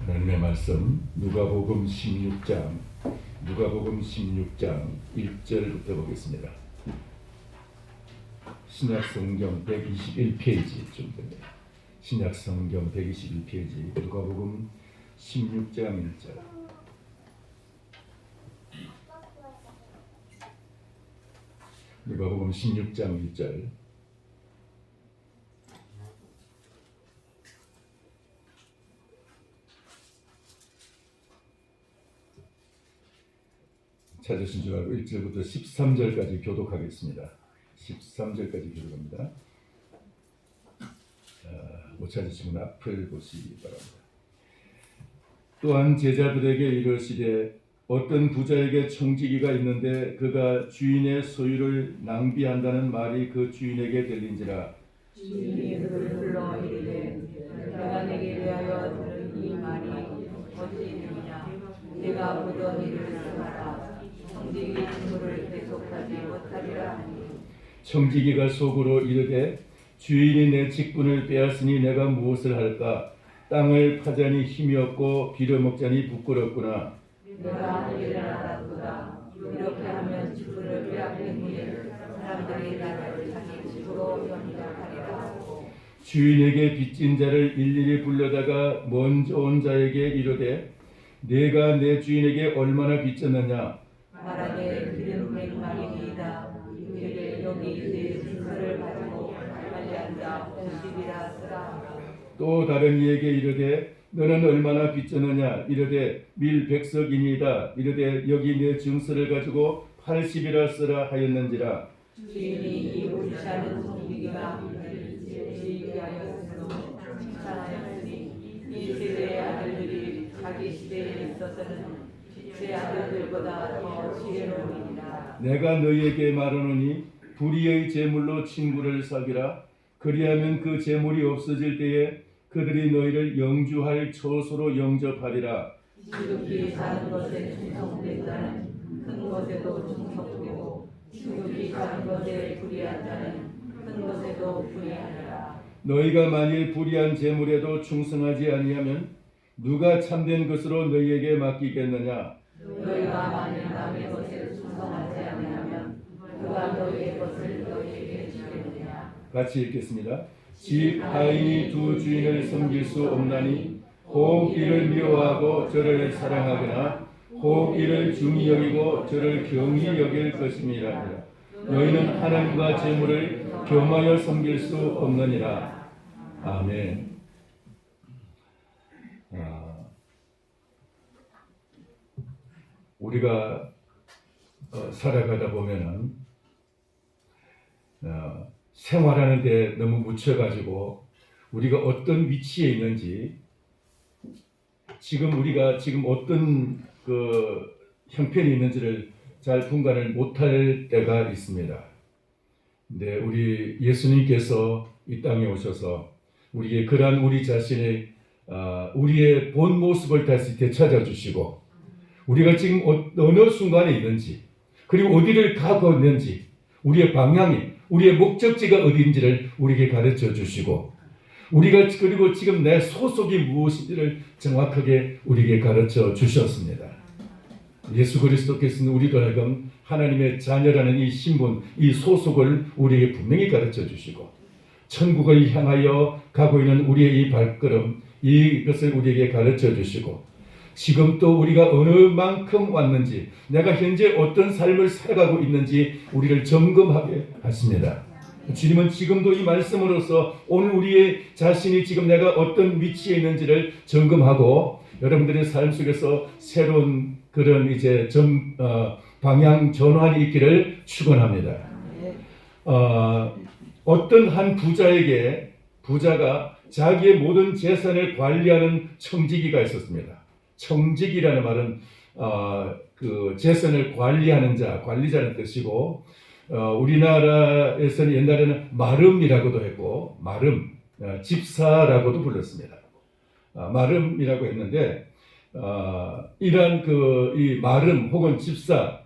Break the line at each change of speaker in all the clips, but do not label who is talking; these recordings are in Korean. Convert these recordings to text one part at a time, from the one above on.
하나님의 말씀 누가복음 16장 1절부터 보겠습니다. 신약성경 121페이지 좀 됩니다. 신약성경 121페이지 누가복음 16장 1절. 누가복음 16장 1절. 찾으신 줄 알고 1절부터 13절까지 교독하겠습니다. 13절까지 교독합니다. 못 찾으시면 앞을 보시기 바랍니다. 또한 제자들에게 이르시되 어떤 부자에게 청지기가 있는데 그가 주인의 소유를 낭비한다는 말이 그 주인에게 들린지라.
주인이 그를 불러 이르되 내가 내게 대하여 들은 이 말이 어찌되느냐. 내가 보던 일을 행하라. 청지기 직무를 계속하지 못하리라 하니.
청지기가 속으로 이르되 주인이 내 직분을 빼앗으니 내가 무엇을 할까? 땅을 파자니 힘이 없고 빌어먹자니 부끄럽구나.
내가 할 일을 알았도다. 이렇게 하면 직분을 빼앗긴 후에 사람들이 나를 자기 집으로 영접하리라 하고.
주인에게 빚진 자를 일일이 불러다가 먼저 온 자에게 이르되 내가 내 주인에게 얼마나 빚졌느냐.
말하되 그는 100만이니이다. 이르되 여기 내 증서를 가지고 빨리 앉아 50이라 쓰라.
또 다른 이에게 이르되 너는 얼마나 빚졌느냐. 이르되 밀 100석이니이다. 이르되 여기 내 증서를 가지고 80이라 쓰라 하였는지라.
주인이 이 옳지 않은 청지기가 지게 하였으므로 칭찬하였으니 이 세대의 아들들이 자기 시대에 있어서는 제 아들들보다 더 지혜로우니라.
내가 너희에게 말하노니 불의의 재물로 친구를 사귀라. 그리하면 그 재물이 없어질 때에 그들이 너희를 영주할 처소로 영접하리라.
지극히 작은 것에 충성된 자는 큰 것에도 충성되고 지극히 작은 것에 불의한 자는 큰 것에도 불의하리라.
너희가 만일 불의한 재물에도 충성하지 아니하면 누가 참된 것으로 너희에게 맡기겠느냐.
너희가 만일 남의 것에 충성하지 아니하면 누가 너희의 것을 너희에게 주겠느냐.
같이 읽겠습니다. 집 하인이 두 주인을 섬길 수 없나니 혹 이를 미워하고 저를 사랑하거나 혹 이를 중히 여기고 저를 경히 여길 것임이라. 너희는 하나님과 재물을 겸하여 섬길 수 없느니라. 아멘. 우리가 살아가다 보면은 생활하는 데 너무 묻혀가지고 우리가 어떤 위치에 있는지 우리가 지금 어떤 그 형편이 있는지를 잘 분간을 못할 때가 있습니다. 근데 우리 예수님께서 이 땅에 오셔서 우리의 그러한 우리 자신의 우리의 본 모습을 다시 되찾아 주시고 우리가 지금 어느 순간에 있는지 그리고 어디를 가고 있는지 우리의 방향이 우리의 목적지가 어디인지를 우리에게 가르쳐 주시고 우리가 그리고 지금 내 소속이 무엇인지를 정확하게 우리에게 가르쳐 주셨습니다. 예수 그리스도께서는 우리로 하여금 하나님의 자녀라는 이 신분, 이 소속을 우리에게 분명히 가르쳐 주시고 천국을 향하여 가고 있는 우리의 이 발걸음 이것을 우리에게 가르쳐 주시고 지금 또 우리가 어느 만큼 왔는지 내가 현재 어떤 삶을 살아가고 있는지 우리를 점검하게 하십니다. 주님은 지금도 이 말씀으로서 오늘 우리의 자신이 지금 내가 어떤 위치에 있는지를 점검하고 여러분들의 삶 속에서 새로운 그런 이제 방향 전환이 있기를 축원합니다. 어떤 한 부자가 자기의 모든 재산을 관리하는 청지기가 있었습니다. 청지기라는 말은 그 재산을 관리하는 자, 관리자는 뜻이고 우리나라에서는 옛날에는 마름이라고도 했고 집사라고도 불렀습니다. 마름이라고 했는데 이러한 이 마름 혹은 집사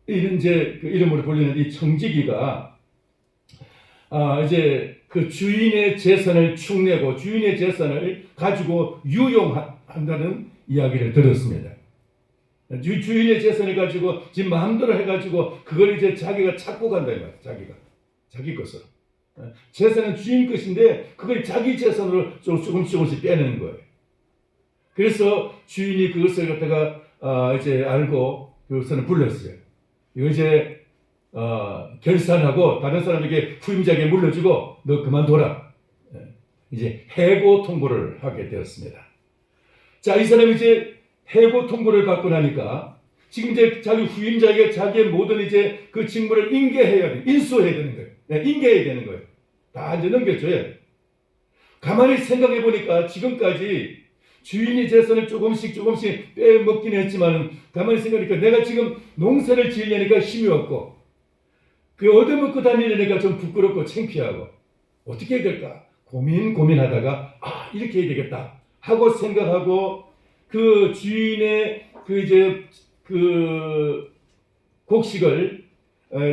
이런 이제 그 이름으로 불리는 이 청지기가 이제 그 주인의 재산을 축내고 주인의 재산을 가지고 유용한다는 이야기를 들었습니다. 주인의 재산을 가지고 지금 마음대로 해가지고 그걸 이제 자기가 찾고 간다 이 말이야. 자기 것으로. 재산은 주인 것인데 그걸 자기 재산으로 조금씩 빼내는 거예요. 그래서 주인이 그것을 갖다가 이제 알고 그것을 불렀어요. 이거 이제 결산하고 다른 사람에게 후임자에게 물려주고 너 그만둬라. 이제 해고 통보를 하게 되었습니다. 자, 이 사람이 이제 해고 통보를 받고 나니까 지금 이제 자기 후임자에게 자기의 모든 이제 그 직무를 인계해야 돼. 인수해야 되는 거예요. 인계해야 되는 거예요. 다 이제 넘겨줘야 돼. 가만히 생각해 보니까 지금까지 주인이 재산을 조금씩 빼먹긴 했지만 가만히 생각하니까 내가 지금 농사를 지으려니까 힘이 없고 그 얻어먹고 다니려니까 좀 부끄럽고 창피하고 어떻게 해야 될까 고민하다가 이렇게 해야 되겠다 하고 생각하고 그 주인의 그 이제 그 곡식을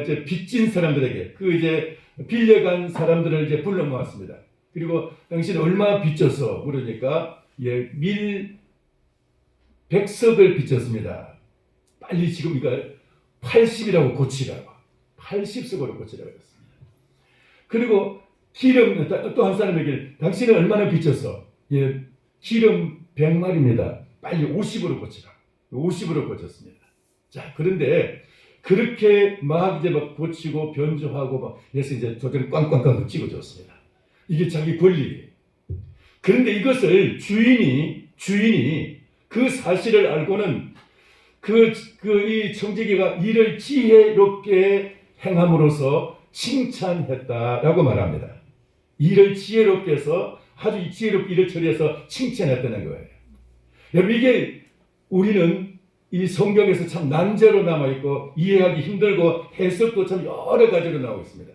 이제 빚진 사람들에게 그 이제 빌려간 사람들을 이제 불러 모았습니다. 그리고 당신 얼마 빚져서 물으니까 밀 100석을 빚졌습니다. 빨리 지금 이걸 80이라고 고치라고 80석으로 고치라고 했습니다. 그리고 기름 또 한 사람에게 당신은 얼마나 빚졌어? 기름 100마리입니다. 빨리 50으로 고치라. 50으로 고쳤습니다. 자, 그런데 그렇게 막 이제 막 고치고 변조하고 막 그래서 이제 도장을 꽝꽝꽝 찍어줬습니다. 이게 자기 권리. 그런데 이것을 주인이 그 사실을 알고는 이 청지기가 일을 지혜롭게 행함으로써 칭찬했다라고 말합니다. 일을 지혜롭게 해서 아주 지혜롭게 일을 처리해서 칭찬했다는 거예요. 여러분 이게 우리는 이 성경에서 참 난제로 남아있고 이해하기 힘들고 해석도 참 여러 가지로 나오고 있습니다.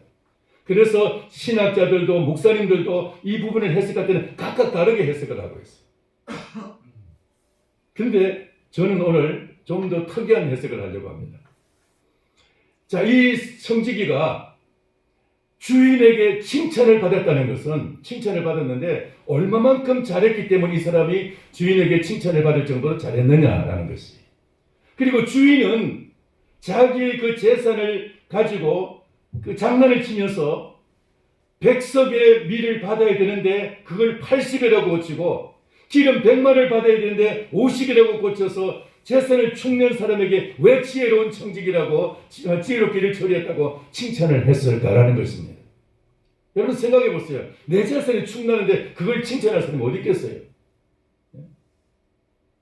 그래서 신학자들도 목사님들도 이 부분을 해석할 때는 각각 다르게 해석을 하고 있어요. 근데 저는 오늘 좀 더 특이한 해석을 하려고 합니다. 자, 이 청지기가 주인에게 칭찬을 받았다는 것은 칭찬을 받았는데 얼마만큼 잘했기 때문에 이 사람이 주인에게 칭찬을 받을 정도로 잘했느냐라는 것이. 그리고 주인은 자기의 그 재산을 가지고 그 장난을 치면서 100석의 밀을 받아야 되는데 그걸 80이라고 고치고 기름 100마리를 받아야 되는데 50이라고 고쳐서 재산을 축낸 사람에게 왜 지혜로운 청지기라고 지혜롭게 일을 처리했다고 칭찬을 했을까라는 것입니다. 여러분 생각해 보세요. 내 재산이 축나는데 그걸 칭찬할 사람이 어디 있겠어요?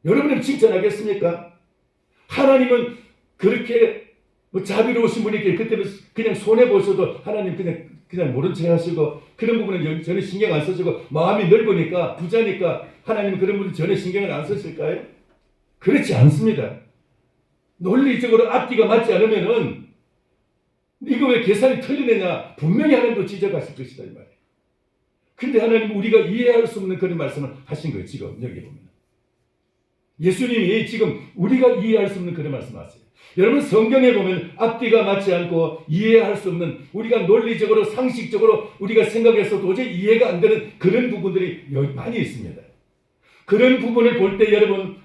여러분은 칭찬하겠습니까? 하나님은 그렇게 자비로우신 분이기에 그때는 그냥 손해보셔도 하나님 그냥 모른 척 하시고 그런 부분은 전혀 신경 안 쓰시고 마음이 넓으니까 부자니까 하나님은 그런 부분 전혀 신경을 안 쓰실까요? 그렇지 않습니다. 논리적으로 앞뒤가 맞지 않으면은 이거 왜 계산이 틀리느냐 분명히 하나님도 지적하실 것이다 이 말이에요. 근데 하나님은 우리가 이해할 수 없는 그런 말씀을 하신 거예요. 지금 여기 보면 예수님이 지금 우리가 이해할 수 없는 그런 말씀하세요. 여러분 성경에 보면 앞뒤가 맞지 않고 이해할 수 없는 우리가 논리적으로 상식적으로 우리가 생각해서 도저히 이해가 안 되는 그런 부분들이 많이 있습니다. 그런 부분을 볼 때 여러분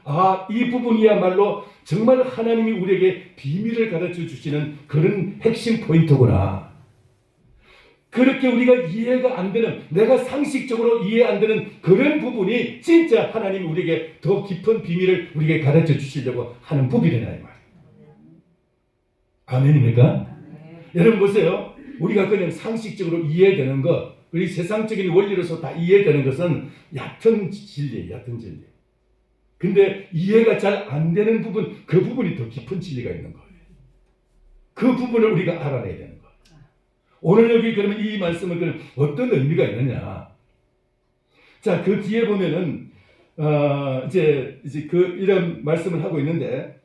이 부분이야말로 정말 하나님이 우리에게 비밀을 가르쳐 주시는 그런 핵심 포인트구나. 그렇게 우리가 이해가 안 되는 내가 상식적으로 이해 안 되는 그런 부분이 진짜 하나님이 우리에게 더 깊은 비밀을 우리에게 가르쳐 주시려고 하는 부분이다 이 말이에요. 아멘입니까? 여러분 보세요. 우리가 그냥 상식적으로 이해되는 것 우리 세상적인 원리로서 다 이해되는 것은 얕은 진리예요. 얕은 진리. 근데 이해가 잘 안 되는 부분 그 부분이 더 깊은 진리가 있는 거예요. 그 부분을 우리가 알아내야 되는 거예요. 오늘 여기 그러면 이 말씀은 그럼 어떤 의미가 있느냐? 자, 그 뒤에 보면은 이제 그 이런 말씀을 하고 있는데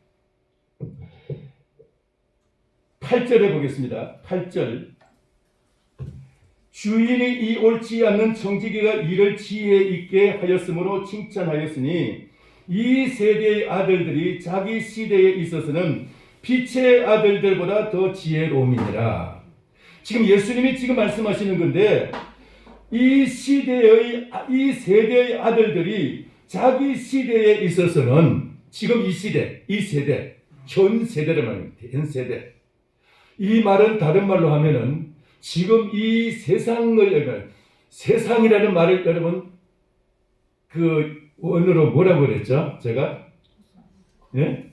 8절에 보겠습니다. 8절. 주인이 이 옳지 않는 청지기가 이를 지혜 있게 하였으므로 칭찬하였으니 이 세대의 아들들이 자기 시대에 있어서는 빛의 아들들보다 더 지혜로움이니라. 지금 예수님이 지금 말씀하시는 건데 이 시대의 이 세대의 아들들이 자기 시대에 있어서는 지금 이 시대, 이 세대, 현 세대를 말합니다. 현 세대. 이 말은 다른 말로 하면은 지금 이 세상이라는 말을 여러분 그 원어로 뭐라고 그랬죠? 제가 예?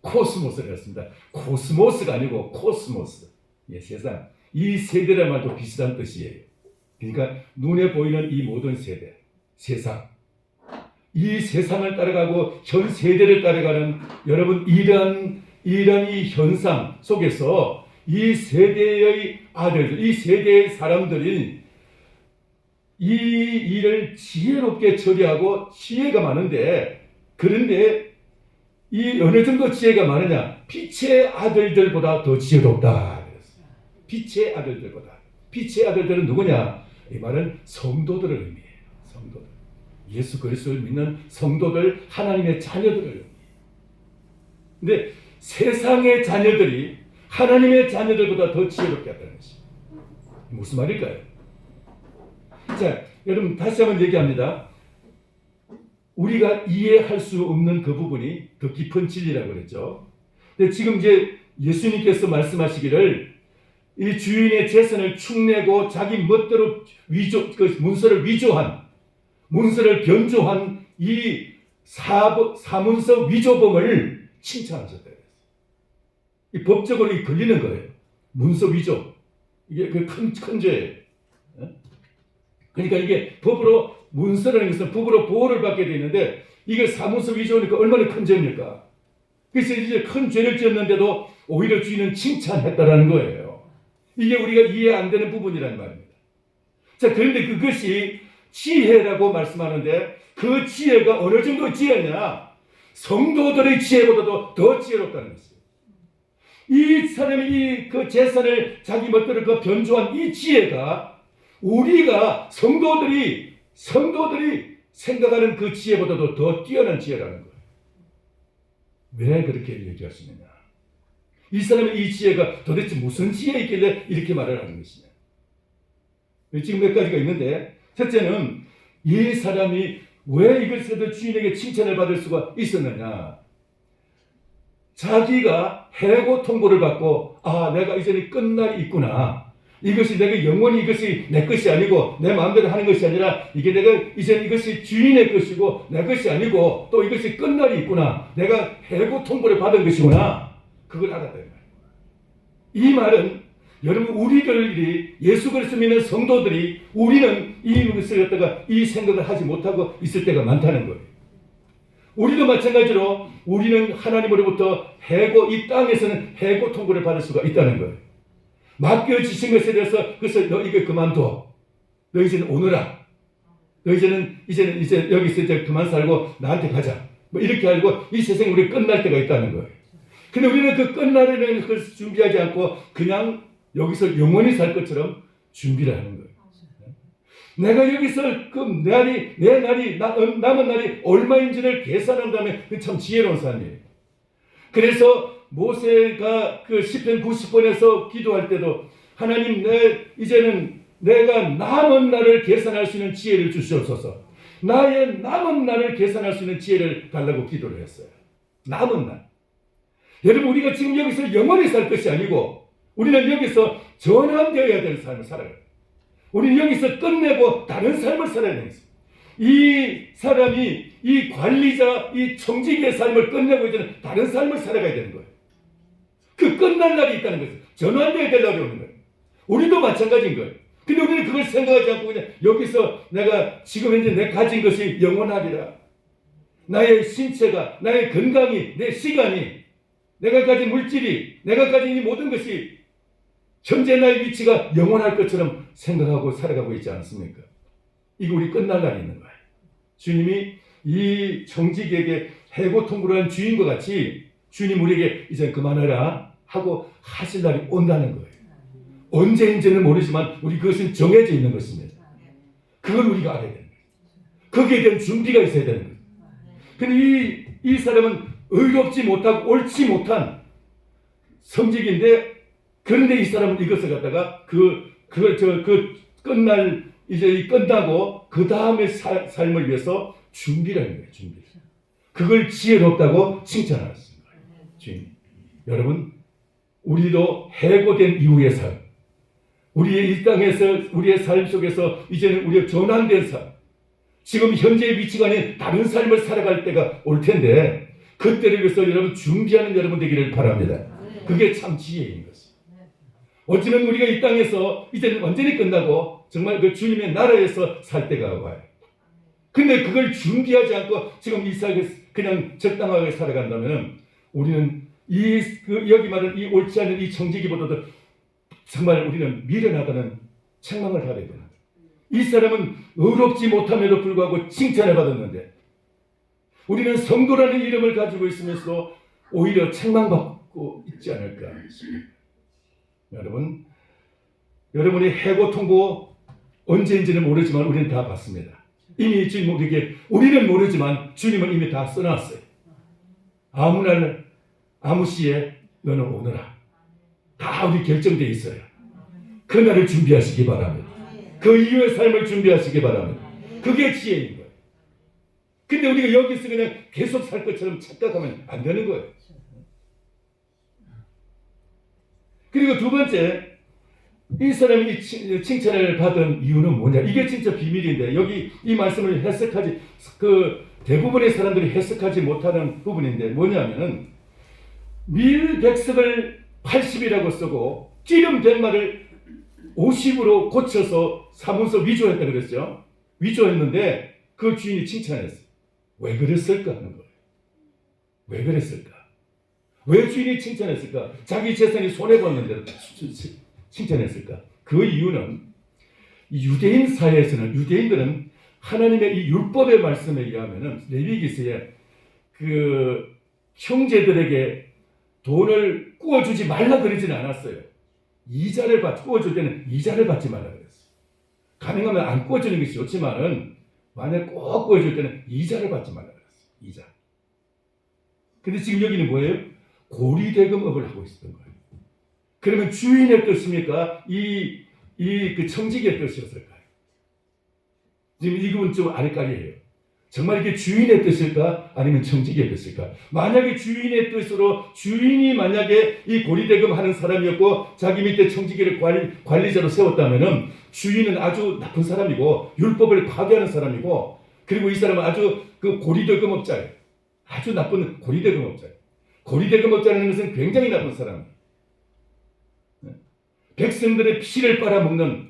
코스모스를 했습니다. 코스모스가 아니고 코스모스. 예, 세상. 이 세대란 말도 비슷한 뜻이에요. 그러니까 눈에 보이는 이 모든 세대, 세상. 이 세상을 따라가고 현 세대를 따라가는 여러분 이런 이 현상 속에서 이 세대의 아들들, 이 세대의 사람들이 이 일을 지혜롭게 처리하고 지혜가 많은데, 그런데 이 어느 정도 지혜가 많으냐? 빛의 아들들보다 더 지혜롭다. 빛의 아들들보다. 빛의 아들들은 누구냐? 이 말은 성도들을 의미해요. 성도들. 예수 그리스도를 믿는 성도들, 하나님의 자녀들을 의미해요. 근데 세상의 자녀들이 하나님의 자녀들보다 더 지혜롭게 한다는 것이 무슨 말일까요? 자, 여러분 다시 한번 얘기합니다. 우리가 이해할 수 없는 그 부분이 더 깊은 진리라고 그랬죠. 근데 지금 이제 예수님께서 말씀하시기를 이 주인의 재산을 축내고 자기 멋대로 문서를 위조한, 문서를 변조한 이 사문서 위조범을 칭찬하셨다. 이 법적으로 걸리는 거예요. 문서 위조. 이게 그 큰 죄예요. 그러니까 이게 법으로, 문서라는 것은 법으로 보호를 받게 되어 있는데 이게 사문서 위조니까 얼마나 큰 죄입니까? 그래서 이제 큰 죄를 지었는데도 오히려 주인은 칭찬했다라는 거예요. 이게 우리가 이해 안 되는 부분이라는 말입니다. 자, 그런데 그것이 지혜라고 말씀하는데 그 지혜가 어느 정도 지혜냐? 성도들의 지혜보다도 더 지혜롭다는 것이에요. 이 사람이 그 재산을 자기 멋대로 그 변조한 이 지혜가 우리가 성도들이 생각하는 그 지혜보다도 더 뛰어난 지혜라는 거예요. 왜 그렇게 얘기할 수 있느냐? 이 사람의 이 지혜가 도대체 무슨 지혜에 있길래 이렇게 말을 하는 것이냐? 지금 몇 가지가 있는데, 첫째는 이 사람이 왜 이것을 주인에게 칭찬을 받을 수가 있었느냐? 자기가 해고 통보를 받고, 아, 내가 이제는 끝날이 있구나. 이것이 내가 영원히 이것이 내 것이 아니고 내 마음대로 하는 것이 아니라 이게 내가 이제 이것이 주인의 것이고 내 것이 아니고 또 이것이 끝날이 있구나. 내가 해고 통보를 받은 것이구나. 그걸 알았다. 이 말은 여러분 우리들이 예수 그리스도 믿는 성도들이 우리는 이것을 갖다가 이 생각을 하지 못하고 있을 때가 많다는 거예요. 우리도 마찬가지로 우리는 하나님으로부터 해고, 이 땅에서는 해고 통보를 받을 수가 있다는 거예요. 맡겨주신 것에 대해서 그래서 너 이거 그만둬. 너 이제는 오너라. 너 이제 여기서 이제 그만 살고 나한테 가자. 뭐 이렇게 알고 이 세상에 우리 끝날 때가 있다는 거예요. 근데 우리는 그 끝날에는 그걸 준비하지 않고 그냥 여기서 영원히 살 것처럼 준비를 하는 거예요. 내가 여기서 내 날이 남은 날이 얼마인지를 계산한 다음에 참 지혜로운 사람이에요. 그래서 모세가 그 시편 90번에서 기도할 때도 하나님 이제는 내가 남은 날을 계산할 수 있는 지혜를 주시옵소서. 나의 남은 날을 계산할 수 있는 지혜를 달라고 기도를 했어요. 남은 날. 여러분 우리가 지금 여기서 영원히 살 것이 아니고 우리는 여기서 전환되어야 될 삶을 살아요. 우리는 여기서 끝내고 다른 삶을 살아야 되는 거예요. 이 사람이 이 관리자, 이 청지기의 삶을 끝내고 이제는 다른 삶을 살아가야 되는 거예요. 그 끝날 날이 있다는 거죠. 전환되어야 될 날이 오는 거예요. 우리도 마찬가지인 거예요. 근데 우리는 그걸 생각하지 않고 그냥 여기서 내가 지금 현재 내 가진 것이 영원하리라. 나의 신체가, 나의 건강이, 내 시간이, 내가 가진 물질이, 내가 가진 이 모든 것이 현재 나의 위치가 영원할 것처럼 생각하고 살아가고 있지 않습니까? 이거 우리 끝날 날이 있는 거예요. 주님이 이 청지기에게 해고 통보를 한 주인과 같이 주님 우리에게 이제 그만하라 하고 하실 날이 온다는 거예요. 언제인지는 모르지만 우리 그것은 정해져 있는 것입니다. 그걸 우리가 알아야 됩니다. 거기에 대한 준비가 있어야 되는 거예요. 근데 이 사람은 의롭지 못하고 옳지 못한 성직인데 그런데 이 사람은 이것을 갖다가 그 끝날 이제 이 끝나고 그 다음에 삶을 위해서 준비를 하는 거예요. 준비. 그걸 지혜롭다고 칭찬하셨습니다. 주님, 여러분, 우리도 해고된 이후의 삶, 우리의 이 땅에서 우리의 삶 속에서 이제는 우리가 전환된 삶, 지금 현재의 위치가 아닌 다른 삶을 살아갈 때가 올 텐데 그때를 위해서 여러분 준비하는 여러분 되기를 바랍니다. 그게 참 지혜인 것입니다. 어쩌면 우리가 이 땅에서 이제는 완전히 끝나고 정말 그 주님의 나라에서 살 때가 와요. 근데 그걸 준비하지 않고 지금 이 삶에 그냥 적당하게 살아간다면 우리는 여기 말하는 이 옳지 않은 이 청지기보다도 정말 우리는 미련하다는 책망을 받아야 되는 거예요. 이 사람은 의롭지 못함에도 불구하고 칭찬을 받았는데 우리는 성도라는 이름을 가지고 있으면서도 오히려 책망받고 있지 않을까 싶습니다. 여러분, 여러분이 해고 통고 언제인지는 모르지만 우리는 다 봤습니다. 이미 주님 우리는 모르지만 주님은 이미 다 써놨어요. 아무 날 아무 시에 너는 오너라. 다 우리 결정되어 있어요. 그날을 준비하시기 바랍니다. 그 이후의 삶을 준비하시기 바랍니다. 그게 지혜인 거예요. 근데 우리가 여기서 그냥 계속 살 것처럼 착각하면 안 되는 거예요. 그리고 두 번째, 이 사람이 칭찬을 받은 이유는 뭐냐? 이게 진짜 비밀인데 여기 이 말씀을 해석하지 대부분의 사람들이 해석하지 못하는 부분인데 뭐냐면은 밀백석을 80이라고 쓰고 기름 100마를 50으로 고쳐서 사문서 위조했다 그랬죠. 위조했는데 그 주인이 칭찬했어요. 왜 그랬을까 하는 거예요. 왜 그랬을까? 왜 주인이 칭찬했을까? 자기 재산이 손해봤는데 칭찬했을까? 그 이유는 유대인 사회에서는 유대인들은 하나님의 이 율법의 말씀에 의하면은 레위기서에 그 형제들에게 돈을 구워주지 말라 그러지는 않았어요. 구워줄 때는 이자를 받지 말라 그랬어요. 가능하면 안 구워주는 것이 좋지만은 만약 꼭 구워줄 때는 이자를 받지 말라 그랬어요. 이자. 근데 지금 여기는 뭐예요? 고리대금업을 하고 있었던 거예요. 그러면 주인의 뜻입니까? 그 청지기의 뜻이었을까요? 지금 이건 좀 아리까리예요. 정말 이게 주인의 뜻일까? 아니면 청지기의 뜻일까? 만약에 주인의 뜻으로 주인이 만약에 이 고리대금 하는 사람이었고 자기 밑에 청지기를 관리자로 세웠다면은 주인은 아주 나쁜 사람이고 율법을 파괴하는 사람이고 그리고 이 사람은 아주 그 고리대금업자예요. 아주 나쁜 고리대금업자예요. 고리대금업자라는 것은 굉장히 나쁜 사람이에요. 백성들의 피를 빨아먹는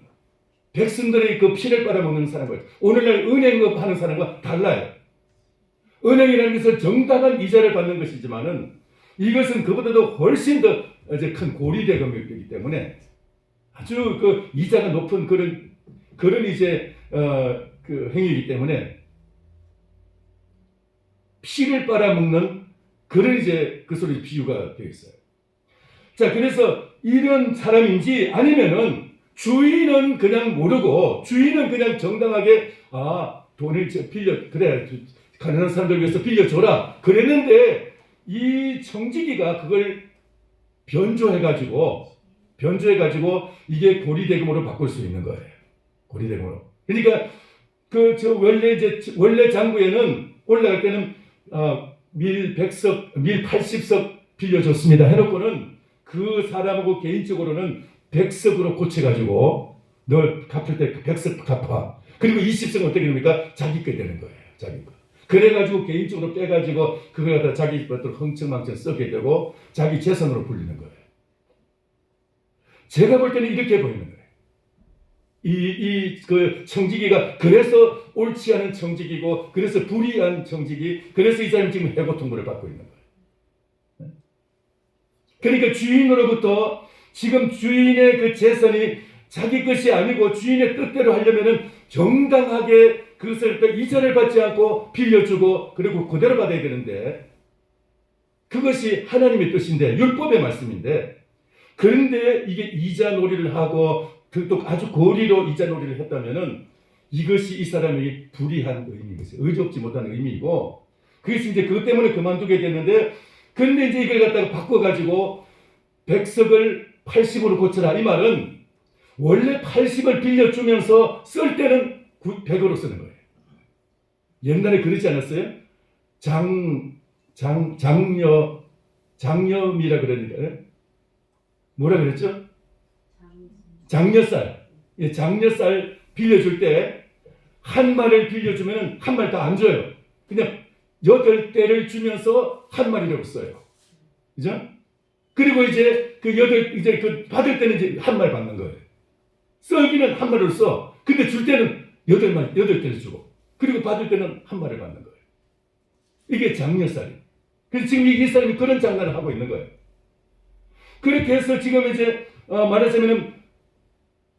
백성들의 그 피를 빨아먹는 사람과 오늘날 은행업 하는 사람과 달라요. 은행이라는 것은 정당한 이자를 받는 것이지만은 이것은 그보다도 훨씬 더 큰 고리대금이기 때문에 아주 그 이자가 높은 그런 이제 그 행위이기 때문에 피를 빨아먹는 그런 이제 그 소리 비유가 되어 있어요. 자, 그래서 이런 사람인지 아니면은 주인은 그냥 모르고 주인은 그냥 정당하게 돈을 그래 가난한 사람들 위해서 빌려줘라 그랬는데 이 청지기가 그걸 변조해가지고 이게 고리대금으로 바꿀 수 있는 거예요. 고리대금으로. 그러니까 원래 장부에는 올라갈 때는 밀 80석 빌려줬습니다 해놓고는 그 사람하고 개인적으로는 100석으로 고쳐가지고 너 갚을 때 100석 갚아. 그리고 20석은 어떻게 됩니까? 자기 게 되는 거예요. 자기 거. 그래가지고 개인적으로 빼가지고 그걸 갖다 자기 것들 흥청망청 쓰게 되고 자기 재산으로 불리는 거예요. 제가 볼 때는 이렇게 보이는 거예요. 그 청지기가 그래서 옳지 않은 청지기고 그래서 불의한 청지기 그래서 이 사람이 지금 해고 통보를 받고 있는 거예요. 그러니까 주인으로부터 지금 주인의 그 재산이 자기 것이 아니고 주인의 뜻대로 하려면은 정당하게 그것을 이자를 받지 않고 빌려주고 그리고 그대로 받아야 되는데 그것이 하나님의 뜻인데 율법의 말씀인데 그런데 이게 이자 놀이를 하고 또 아주 고리로 이자 놀이를 했다면은 이것이 이 사람에게 불이한 의미인 것이에요. 의롭지 못한 의미이고 그것이 이제 그것 때문에 그만두게 됐는데 그런데 이제 이걸 갖다가 바꿔가지고 100석을 80으로 고쳐라 이 말은 원래 80을 빌려주면서 쓸 때는 100으로 쓰는 거예요. 옛날에 그러지 않았어요? 장염이라 그러니까 뭐라 그랬죠? 장려쌀. 예, 장려쌀 빌려줄 때 한 마리를 빌려주면 한 마리 다 안 줘요. 그냥 8대를 주면서 한 마리라고 써요. 그죠? 그리고 이제 그 받을 때는 이제 한 마리 받는 거예요. 썰기는 한 마리를 써. 근데 줄 때는 8대를 주고. 그리고 받을 때는 한 마리를 받는 거예요. 이게 장려쌀이. 그래서 지금 이 사람이 그런 장난을 하고 있는 거예요. 그렇게 해서 지금 이제 말하자면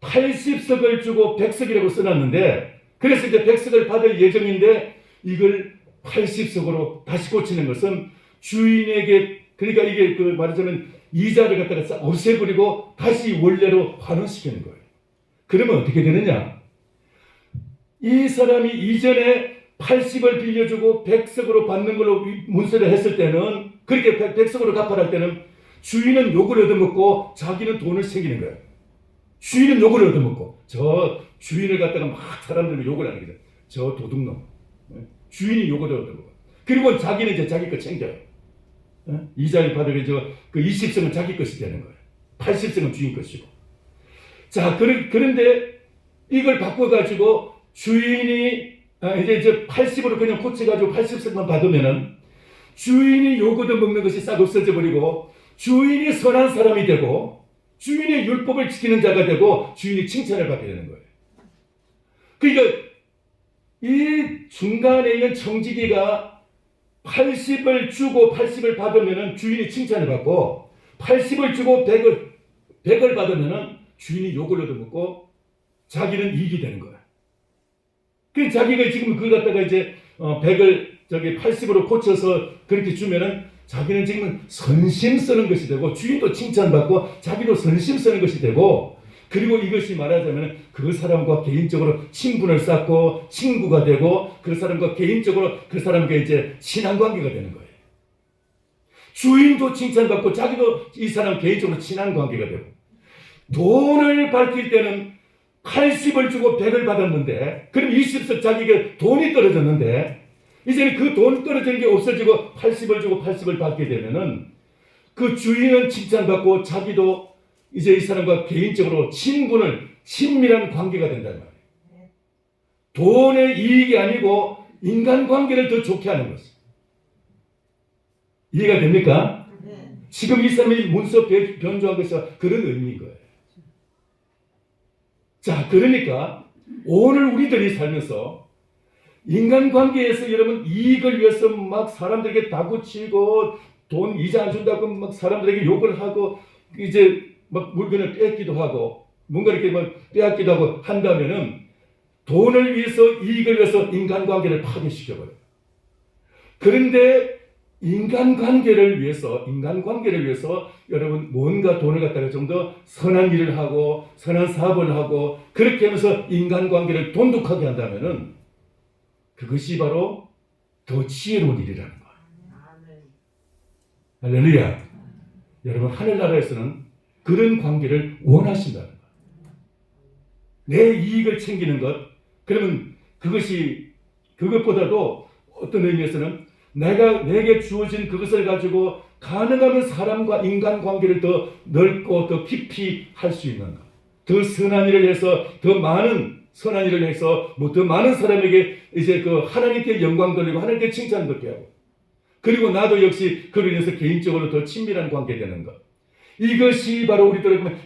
80석을 주고 100석이라고 써놨는데, 그래서 이제 100석을 받을 예정인데 이걸 80석으로 다시 고치는 것은 주인에게, 그러니까 이게 그 말하자면 이자를 갖다가 없애버리고 다시 원래로 환원시키는 거예요. 그러면 어떻게 되느냐? 이 사람이 이전에 80을 빌려주고 100석으로 받는 걸로 문서를 했을 때는, 그렇게 100석으로 갚아할 때는 주인은 욕을 얻어먹고 자기는 돈을 챙기는 거예요. 주인은 욕을 얻어먹고, 저 주인을 갖다가 막 사람들이 욕을 하는 거죠. 저 도둑놈. 주인이 욕을 얻어먹고. 그리고 자기는 이제 자기 거 챙겨요. 이자를 받으면 그 20석은 자기 것이 되는 거예요. 80석은 주인 것이고. 자, 그런데 이걸 바꿔가지고 주인이 이제 80으로 그냥 고쳐가지고 80석만 받으면은 주인이 욕 얻어먹는 것이 싹 없어져 버리고 주인이 선한 사람이 되고 주인의 율법을 지키는 자가 되고 주인이 칭찬을 받게 되는 거예요. 그러니까 이 중간에 있는 청지기가 80을 주고 80을 받으면 주인이 칭찬을 받고 80을 주고 100을 받으면 주인이 욕을 얻어먹고 자기는 이익이 되는 거야. 그 자기가 지금 그걸 갖다가 이제 100을 80으로 고쳐서 그렇게 주면은 자기는 지금 선심 쓰는 것이 되고 주인도 칭찬받고 자기도 선심 쓰는 것이 되고, 그리고 이것이 말하자면 그 사람과 개인적으로 친분을 쌓고 친구가 되고 그 사람과 개인적으로 그 사람과 이제 친한관계가 되는 거예요. 주인도 칭찬받고 자기도 이 사람 개인적으로 친한 관계가 되고, 돈을 밝힐 때는 80을 주고 100을 받았는데, 그럼 20석 자기가 돈이 떨어졌는데 이제는 그 돈 떨어지는 게 없어지고 80을 주고 80을 받게 되면은 그 주인은 칭찬받고 자기도 이제 이 사람과 개인적으로 친밀한 관계가 된단 말이에요. 돈의 이익이 아니고 인간관계를 더 좋게 하는 것이. 이해가 됩니까? 네. 지금 이 사람이 문서 변조한 것이 그런 의미인 거예요. 자, 그러니까 오늘 우리들이 살면서 인간관계에서 여러분 이익을 위해서 막 사람들에게 다구치고 돈 이자 안 준다고 막 사람들에게 욕을 하고 이제 막 물건을 뺏기도 하고 뭔가 이렇게 막 빼앗기도 하고 한다면은 돈을 위해서 이익을 위해서 인간관계를 파괴시켜버려요. 그런데 인간관계를 위해서 여러분 뭔가 돈을 갖다가 좀 더 선한 일을 하고 선한 사업을 하고 그렇게 하면서 인간관계를 돈독하게 한다면은 그것이 바로 더 지혜로운 일이라는 거예요. 할렐루야. 여러분 하늘나라에서는 그런 관계를 원하신다는 거예요. 내 이익을 챙기는 것, 그러면 그것보다도 어떤 의미에서는 내게 주어진 그것을 가지고 가능하면 사람과 인간관계를 더 넓고 더 깊이 할 수 있는 것, 더 선한 일을 해서 더 많은 선한 일을 해서 더 많은 사람에게 이제 그 하나님께 영광 돌리고 하나님께 칭찬 받게 하고, 그리고 나도 역시 그로 인해서 개인적으로 더 친밀한 관계 되는 것, 이것이 바로 우리들에게 보면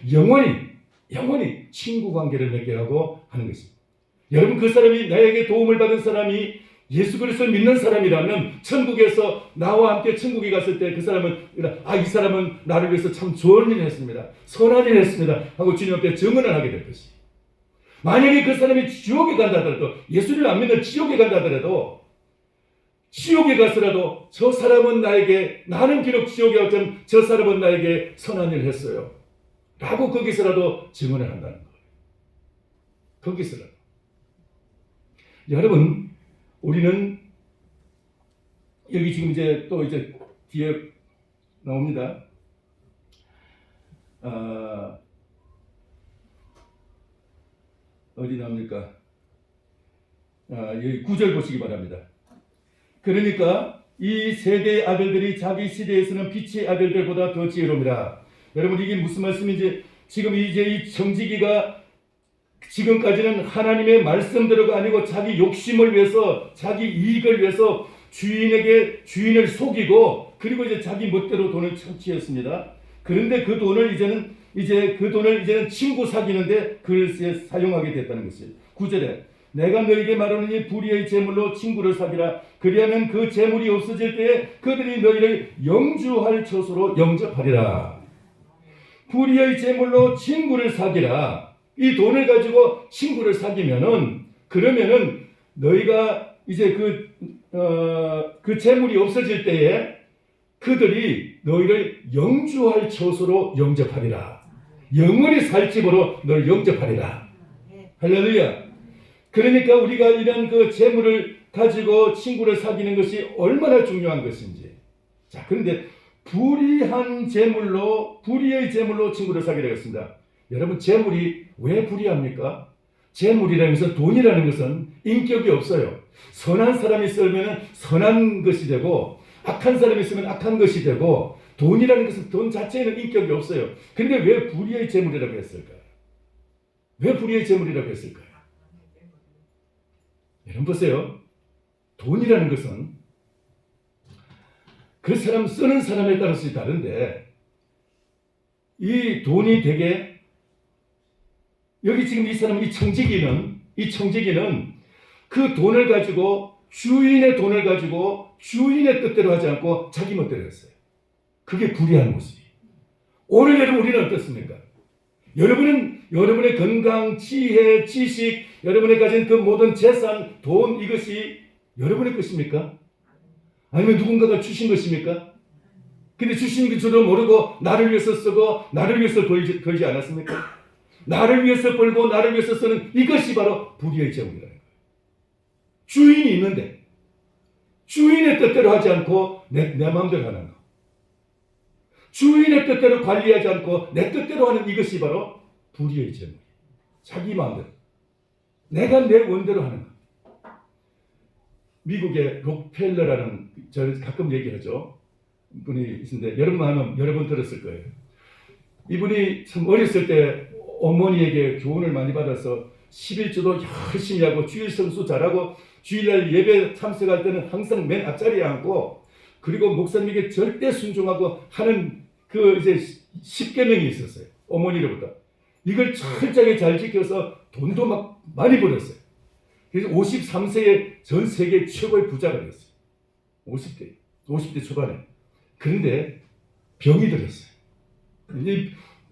영원히 친구 관계를 맺게 하고 하는 것입니다. 여러분 그 사람이 나에게 도움을 받은 사람이 예수 그리스도를 믿는 사람이라면 천국에서 나와 함께 천국에 갔을 때 그 사람은 이 사람은 나를 위해서 참 좋은 일을 했습니다. 선한 일을 했습니다. 하고 주님 앞에 증언을 하게 될 것입니다. 만약에 그 사람이 지옥에 간다 하더라도, 예수를 안 믿는 지옥에 간다 하더라도, 지옥에 가서라도 저 사람은 나는 비록 지옥에 왔지만 저 사람은 나에게 선한 일을 했어요 라고 거기서라도 증언을 한다는 거예요. 거기서라도. 여러분 우리는 여기 지금 이제 또 이제 뒤에 나옵니다. 어디 나옵니까? 여기 9절 보시기 바랍니다. 그러니까 이 세대의 아들들이 자기 시대에서는 빛의 아들들보다 더 지혜로움이라. 여러분 이게 무슨 말씀인지, 지금 이제 이 청지기가 지금까지는 하나님의 말씀대로가 아니고 자기 욕심을 위해서, 자기 이익을 위해서 주인을 속이고, 그리고 이제 자기 멋대로 돈을 청취했습니다. 그런데 그 돈을 이제는 친구 사귀는데 그릇에 사용하게 됐다는 것이에요. 9절에 내가 너에게 말하노니 불의의 재물로 친구를 사귀라. 그리하면 그 재물이 없어질 때에 그들이 너희를 영주할 처소로 영접하리라. 불의의 재물로 친구를 사귀라. 이 돈을 가지고 친구를 사귀면은, 그러면은 너희가 이제 그 재물이 없어질 때에 그들이 너희를 영주할 처소로 영접하리라. 영원히 살 집으로 너를 영접하리라. 할렐루야. 그러니까 우리가 이런 그 재물을 가지고 친구를 사귀는 것이 얼마나 중요한 것인지. 자, 그런데 불의의 재물로 친구를 사귀라고 했습니다. 여러분, 재물이 왜 불의합니까? 재물이라는 것은, 돈이라는 것은 인격이 없어요. 선한 사람이 쓰면 선한 것이 되고, 악한 사람이 쓰면 악한 것이 되고, 돈이라는 것은 돈 자체에는 인격이 없어요. 그런데 왜 불의의 재물이라고 했을까요? 왜 불의의 재물이라고 했을까요? 여러분 보세요. 돈이라는 것은 그 사람 쓰는 사람에 따라서 다른데, 이 돈이 되게, 여기 지금 이 사람, 이 청지기는 그 돈을 가지고, 주인의 돈을 가지고 주인의 뜻대로 하지 않고 자기 멋대로 했어요. 그게 불의한 모습이에요. 오늘 여러분, 우리는 어떻습니까? 여러분의 건강, 지혜, 지식, 여러분이 가진 그 모든 재산, 돈, 이것이 여러분의 것입니까? 아니면 누군가가 주신 것입니까? 근데 주신 줄도 모르고 나를 위해서 쓰고 나를 위해서 벌지 않았습니까? 나를 위해서 벌고 나를 위해서 쓰는 이것이 바로 불의의 재물이라는 거예요. 주인이 있는데 주인의 뜻대로 하지 않고 내 마음대로 하는 거. 주인의 뜻대로 관리하지 않고 내 뜻대로 하는 이것이 바로 불의의 재물. 자기 마음대로. 내가 내 원대로 하는 거. 미국의 록펠러라는, 저 가끔 얘기하죠. 분이 있는데 여러분 들었을 거예요. 이분이 참 어렸을 때 어머니에게 교훈을 많이 받아서 11조도 열심히 하고 주일 성수 잘하고 주일날 예배 참석할 때는 항상 맨 앞자리에 앉고, 그리고 목사님에게 절대 순종하고 하는 그 이제 10계명이 있었어요. 어머니로부터. 이걸 철저하게 잘 지켜서 돈도 막 많이 벌었어요. 그래서 53세에 전 세계 최고의 부자가 됐어요. 50대 초반에. 그런데 병이 들었어요.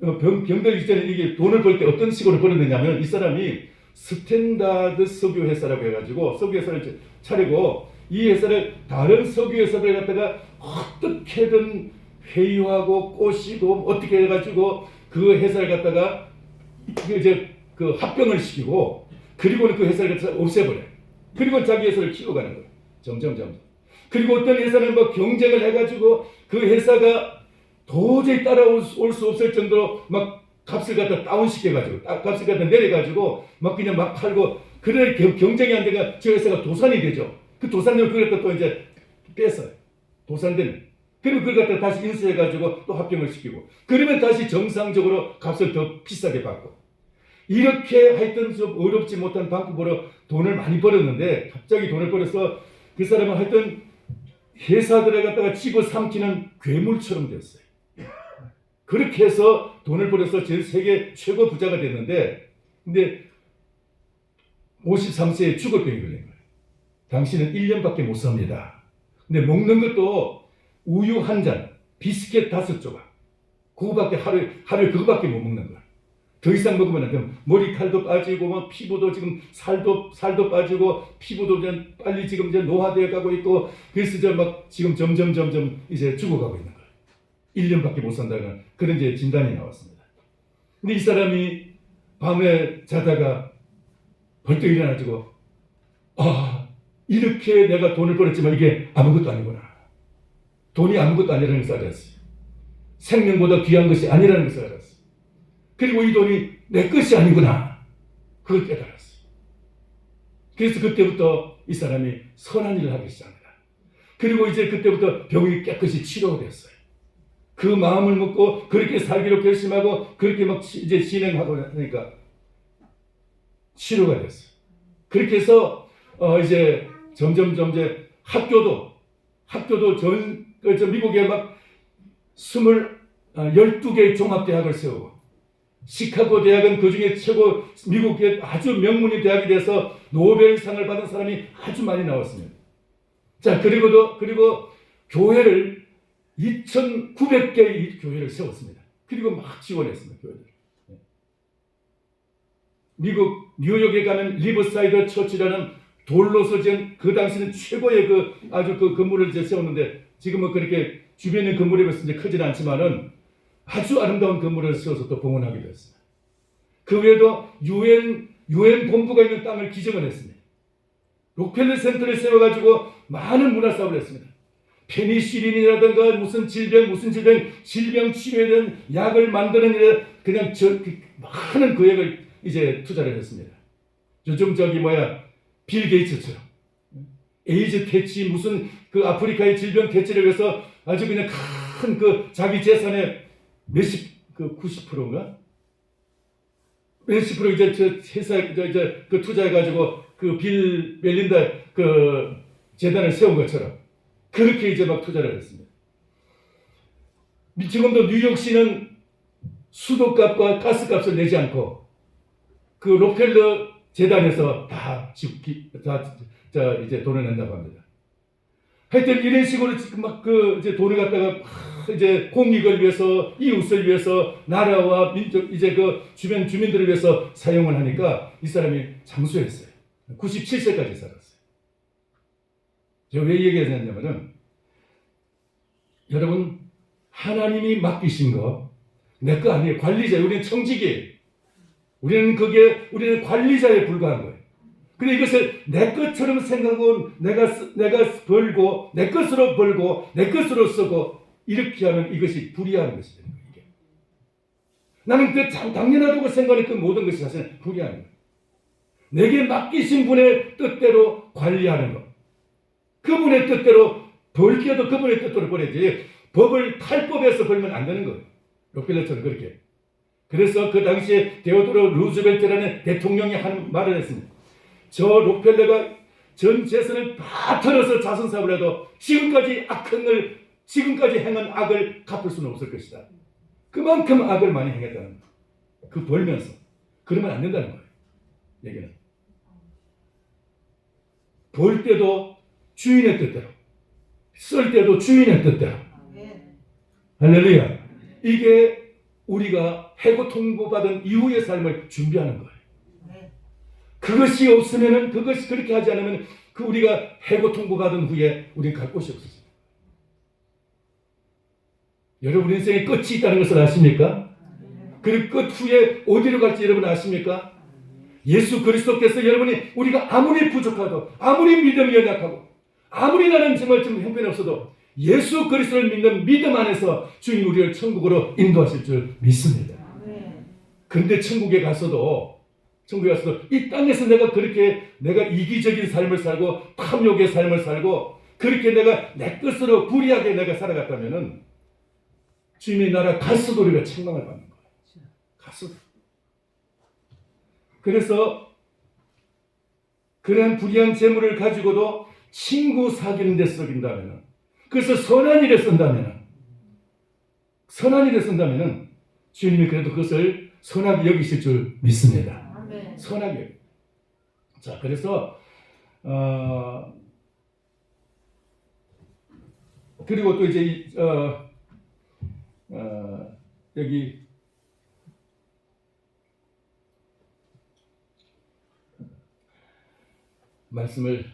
병들기 전에 이게 돈을 벌 때 어떤 식으로 벌었느냐면, 이 사람이 스탠다드 석유 회사라고 해가지고 석유 회사를 차리고, 이 회사를 다른 석유 회사들 갖다가 어떻게든 회유하고 꼬시고 어떻게 해가지고 그 회사를 갖다가 그 합병을 시키고, 그리고는 그 회사를 갖다가 없애버려요. 그리고 자기 회사를 키워가는 거예요. 점점. 그리고 어떤 회사는 뭐 경쟁을 해가지고 그 회사가 도저히 따라올 수 없을 정도로 막 값을 갖다 다운시켜가지고, 값을 갖다 내려가지고 막 그냥 막 팔고, 그래 경쟁이 안 되니까 저 회사가 도산이 되죠. 그 도산되면 그걸 갖다 또 이제 뺏어요. 도산되면. 그리고 그걸 갖다 다시 인수해가지고 또 합병을 시키고, 그러면 다시 정상적으로 값을 더 비싸게 받고, 이렇게 하여튼 좀 어렵지 못한 방법으로 돈을 많이 벌었는데, 갑자기 돈을 벌어서 그 사람은 하여튼 회사들에 갖다가 집어삼키는 괴물처럼 됐어요. 그렇게 해서 돈을 벌어서 전 세계 최고 부자가 됐는데, 근데 53세에 죽을 병이 걸린 거예요. 당신은 1년밖에 못 삽니다. 근데 먹는 것도 우유 한 잔, 비스켓 5조각, 그거밖에 하루에 그거밖에 못 먹는 거야. 더 이상 먹으면 안 되면 머리칼도 빠지고 막 피부도 지금 살도 빠지고 피부도 빨리 지금 이제 노화되어 가고 있고, 그래서 이제 막 지금 점점 이제 죽어가고 있는 거야. 1년밖에 못 산다는 그런 이제 진단이 나왔습니다. 근데 이 사람이 밤에 자다가 벌떡 일어나지고, 이렇게 내가 돈을 벌었지만 이게 아무것도 아니구나. 돈이 아무것도 아니라는 것을 알았어요. 생명보다 귀한 것이 아니라는 것을 알았어요. 그리고 이 돈이 내 것이 아니구나. 그걸 깨달았어요. 그래서 그때부터 이 사람이 선한 일을 하기 시작합니다. 그리고 이제 그때부터 병이 깨끗이 치료가 됐어요. 그 마음을 먹고 그렇게 살기로 결심하고 그렇게 막 이제 진행하고 하니까 치료가 됐어요. 그렇게 해서 이제 점점 학교도 미국에 막 12개의 종합대학을 세우고 시카고 대학은 그 중에 최고 미국의 아주 명문의 대학이 돼서 노벨상을 받은 사람이 아주 많이 나왔습니다. 자, 그리고 교회를 2,900개의 교회를 세웠습니다. 그리고 막 지원했습니다. 교회들. 미국 뉴욕에 가면 리버사이드 처치라는 돌로서 지은 그 당시는 최고의 아주 건물을 이제 세웠는데 지금은 그렇게 주변의 건물에 비해서 이제 크지는 않지만은 아주 아름다운 건물을 세워서 또 봉헌하기도 했습니다. 그 외에도 유엔 본부가 있는 땅을 기증을 했습니다. 록펠러 센터를 세워가지고 많은 문화 사업을 했습니다. 페니실린이라든가 무슨 질병 치료에 대한 약을 만드는 일에 그냥 많은 금액을 이제 투자를 했습니다. 요즘 빌 게이츠처럼 에이즈 퇴치 무슨 그 아프리카의 질병 퇴치를 위해서 아주 그냥 큰 자기 재산의 90%인가? 몇십 프로 이제 회사에 투자해가지고 빌 멜린다 재단을 세운 것처럼 그렇게 이제 막 투자를 했습니다. 지금도 뉴욕시는 수도값과 가스값을 내지 않고 그 록펠러 재단에서 다 이제 돈을 낸다고 합니다. 하여튼 이런 식으로 지금 이제 돈을 갖다가 이제 공익을 위해서 이웃을 위해서 나라와 민족 이제 주변 주민들을 위해서 사용을 하니까 이 사람이 장수했어요. 97세까지 살았어요. 제가 왜 얘기하냐면은 여러분 하나님이 맡기신 거 내 거 아니에요. 관리자. 우리는 청직이에요. 우리는 관리자에 불과한 거예요. 근데 이것을 내 것처럼 생각하고 내가 벌고 내 것으로 벌고 내 것으로 쓰고 이렇게 하면 이것이 불의한 것이 되는 거예요. 이게. 나는 당연하다고 생각하는 그 모든 것이 사실은 불의한 거예요. 내게 맡기신 분의 뜻대로 관리하는 것. 그분의 뜻대로 벌게도 그분의 뜻대로 벌어야지 법을 탈법에서 벌면 안 되는 거예요. 록펠러처럼 그렇게. 그래서 그 당시에 데오도로 루즈벨트라는 대통령이 하는 말을 했습니다. 저 록펠러가 전 재산을 다 털어서 자선사업을 해도 지금까지 행한 악을 갚을 수는 없을 것이다. 그만큼 악을 많이 행했다는 거예요. 벌면서. 그러면 안 된다는 거예요. 얘기는. 벌 때도 주인의 뜻대로. 쓸 때도 주인의 뜻대로. 할렐루야. 이게 우리가 해고 통보받은 이후의 삶을 준비하는 거예요. 그것이 없으면은 그것이 그렇게 하지 않으면 우리가 해고 통보받은 후에 우리는 갈 곳이 없어요. 여러분 인생에 끝이 있다는 것을 아십니까? 그 끝 후에 어디로 갈지 여러분 아십니까? 예수 그리스도께서 여러분이 우리가 아무리 부족하도 아무리 믿음이 연약하고 아무리 나는 정말 좀 형편없어도 예수 그리스도를 믿는 믿음 안에서 주님 우리를 천국으로 인도하실 줄 믿습니다. 그런데 천국에 가서도 이 땅에서 내가 이기적인 삶을 살고 탐욕의 삶을 살고 그렇게 내가 내 것으로 불의하게 내가 살아갔다면은 주님의 나라 가서도 우리가 책망을 받는 거예요. 가서도. 그래서 그런 불의한 재물을 가지고도 친구 사귀는 데 쓰긴다면은 그래서 선한 일에 쓴다면은 주님이 그래도 그것을 선하게 여기실 줄 믿습니다. 선하게. 자, 그래서 그리고 또 이제 여기 말씀을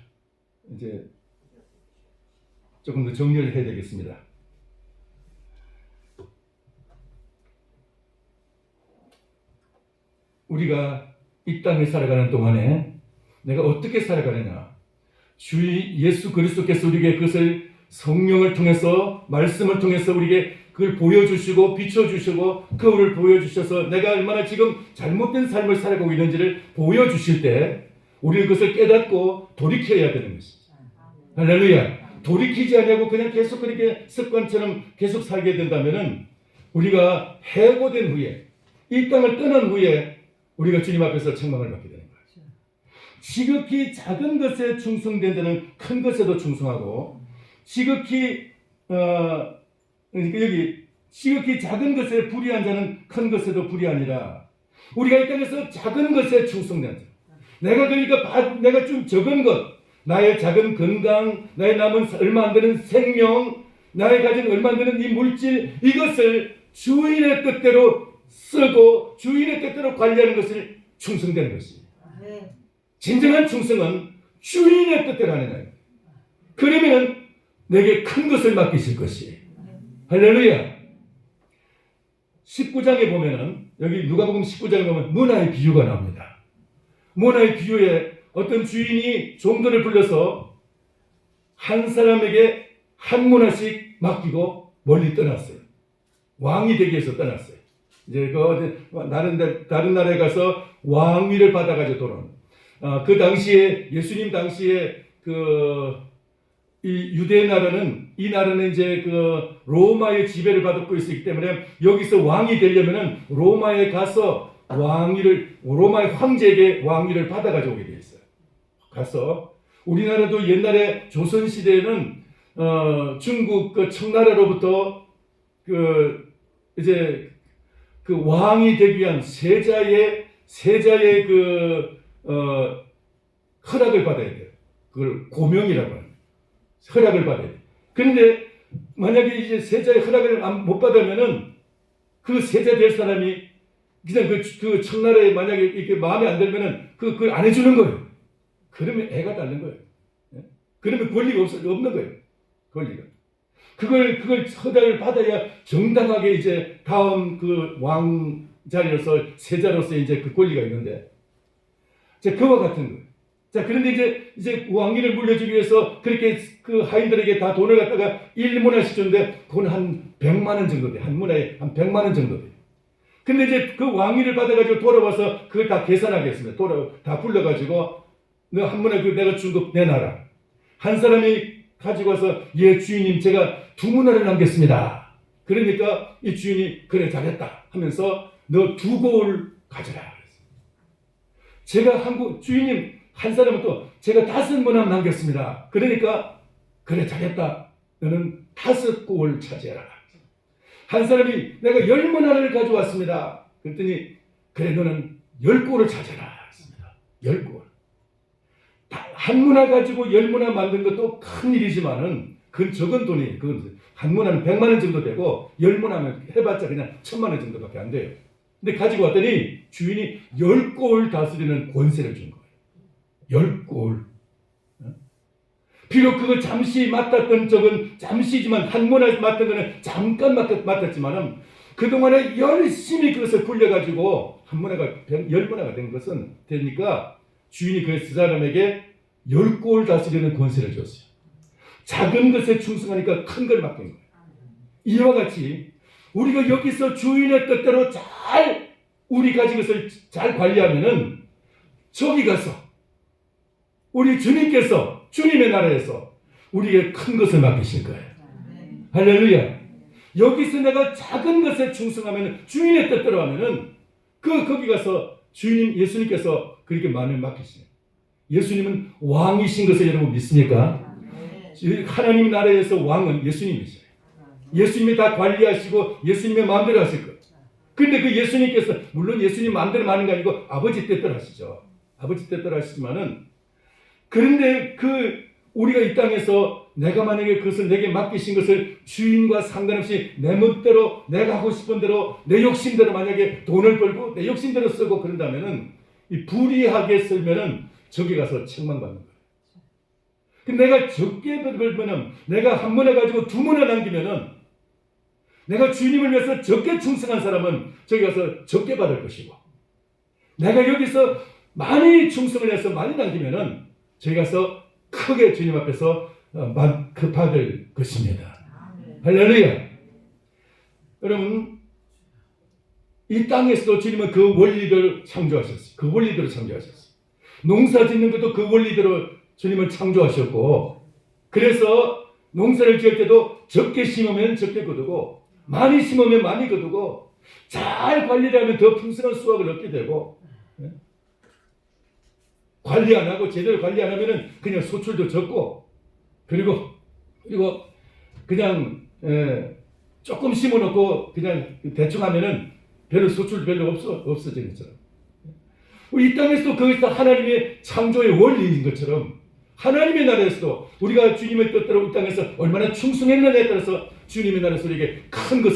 이제 조금 더 정리를 해야 되겠습니다. 우리가 이 땅에 살아가는 동안에 내가 어떻게 살아가느냐. 주 예수 그리스도께서 우리에게 그것을 성령을 통해서 말씀을 통해서 우리에게 그걸 보여주시고 비춰주시고 거울을 보여주셔서 내가 얼마나 지금 잘못된 삶을 살아가고 있는지를 보여주실 때 우리는 그것을 깨닫고 돌이켜야 되는 것입니다. 할렐루야. 돌이키지 않냐고 그냥 계속 그렇게 습관처럼 계속 살게 된다면은 우리가 해고된 후에 이 땅을 떠난 후에 우리가 주님 앞에서 책망을 받게 되는 거예요. 지극히 작은 것에 충성된 자는 큰 것에도 충성하고 지극히 여기 지극히 작은 것에 불의한 자는 큰 것에도 불의하니라. 우리가 이 땅에서 작은 것에 충성된 자. 내가 그러니까 내가 좀 적은 것, 나의 작은 건강, 나의 남은 얼마 안 되는 생명, 나의 가진 얼마 안 되는 이 물질, 이것을 주인의 뜻대로 쓰고 주인의 뜻대로 관리하는 것을 충성되는 것입니다. 진정한 충성은 주인의 뜻대로 하는 거예요. 그러면 내게 큰 것을 맡기실 것이. 할렐루야. 19장에 보면은 여기 누가복음 19장에 보면 문화의 비유가 나옵니다. 문화의 비유에 어떤 주인이 종들을 불러서 한 사람에게 한 문화씩 맡기고 멀리 떠났어요. 왕이 되기 위해서 떠났어요. 이제 다른 나라에 가서 왕위를 받아가지고 돌아온. 그 당시에 예수님 당시에 이 유대 나라는 이 나라는 이제 로마의 지배를 받고 있었기 때문에 여기서 왕이 되려면은 로마에 가서 로마의 황제에게 왕위를 받아가지고 오게 돼 있어요. 가서 우리나라도 옛날에 조선 시대에는 중국 청나라로부터 이제 왕이 되기 위한 세자의 허락을 받아야 돼요. 그걸 고명이라고 합니다. 허락을 받아야 돼요. 그런데 만약에 이제 세자의 허락을 못 받으면은 그 세자 될 사람이 그냥 그 청나라에 만약에 이렇게 마음에 안 들면은 그걸 안 해주는 거예요. 그러면 애가 닳는 거예요. 그러면 권리가 없는 거예요. 권리가. 그걸 허락을 받아야 정당하게 이제 다음 왕 자리로서 세자로서 이제 그 권리가 있는데, 자, 그와 같은 거예요. 자, 그런데 이제 왕위를 물려주기 위해서 그렇게 그 하인들에게 다 돈을 갖다가 1문화씩 주는데 그건 한 100만 원 정도 돼. 한 문화에 한 100만 원 정도 돼. 근데 이제 그 왕위를 받아가지고 돌아와서 그걸 다 계산하겠습니다. 다 불러가지고 너 한 문화 내가 준 거 내놔라. 한 사람이 가지고 와서 예 주인님 제가 2문화를 남겼습니다. 그러니까 이 주인이 그래 잘했다 하면서 너 2고을 가져라. 제가 주인님 한 사람은 또 제가 5문화 남겼습니다. 그러니까 그래 잘했다. 너는 5고을 차지해라. 한 사람이 내가 10문화를 가져왔습니다. 그랬더니 그래 너는 10고를 차지해라. 10고을. 한 문화 가지고 10문화 만든 것도 큰 일이지만은 그건 적은 돈이 그건 한 문화는 100만 원 정도 되고 10문화면 해봤자 그냥 1000만 원 정도밖에 안 돼요. 근데 가지고 왔더니 주인이 10고을 다스리는 권세를 준 거예요. 10고을. 비록 그거 잠시 맡았던 적은 잠시지만 한 문화 맡은 거는 잠깐 맡았지만은 그동안에 열심히 그것을 굴려가지고 한 문화가 10문화가 된 것은 되니까 주인이 그 사람에게 10고을 다스리는 권세를 줬어요. 작은 것에 충성하니까 큰 걸 맡긴 거예요. 이와 같이 우리가 여기서 주인의 뜻대로 우리 가진 것을 잘 관리하면은 저기 가서 우리 주님께서 주님의 나라에서 우리에게 큰 것을 맡기실 거예요. 할렐루야. 여기서 내가 작은 것에 충성하면 주인의 뜻대로 하면은 거기 가서 예수님께서 그렇게 많이 맡기시네요. 예수님은 왕이신 것을 여러분 믿습니까? 하나님 나라에서 왕은 예수님이세요. 예수님이 다 관리하시고 예수님의 마음대로 하실 거예요. 근데 그 예수님께서 물론 예수님 마음대로 하는 게 아니고 아버지 뜻대로 하시죠. 아버지 뜻대로 하시지만은 그런데 우리가 이 땅에서 내가 만약에 그것을 내게 맡기신 것을 주인과 상관없이 내 멋대로 내가 하고 싶은 대로 내 욕심대로 만약에 돈을 벌고 내 욕심대로 쓰고 그런다면은 이 불의하게 쓰면은 저기 가서 책망받는 거예요. 근데 내가 적게 벌면은 내가 한 문화 가지고 2문화 남기면은 내가 주님을 위해서 적게 충성한 사람은 저기 가서 적게 받을 것이고 내가 여기서 많이 충성을 해서 많이 남기면은 저기 가서 크게 주님 앞에서 받을 것입니다. 할렐루야. 여러분, 이 땅에서도 주님은 그 원리대로 창조하셨어요. 그 원리대로 창조하셨어요. 농사 짓는 것도 그 원리대로 주님은 창조하셨고, 그래서 농사를 지을 때도 적게 심으면 적게 거두고 많이 심으면 많이 거두고 잘 관리를 하면 더 풍성한 수확을 얻게 되고, 관리 안 하고 제대로 관리 안 하면은 그냥 소출도 적고, 그리고 그냥 조금 심어놓고 그냥 대충 하면은 별로 소출 별로 없어지는 것처럼, 이 땅에서도 그것이 하나님의 창조의 원리인 것처럼 하나님의 나라에서도 우리가 주님의 뜻대로 이 땅에서 얼마나 충성했느냐에 따라서 주님의 나라에서 우리에게 큰 것을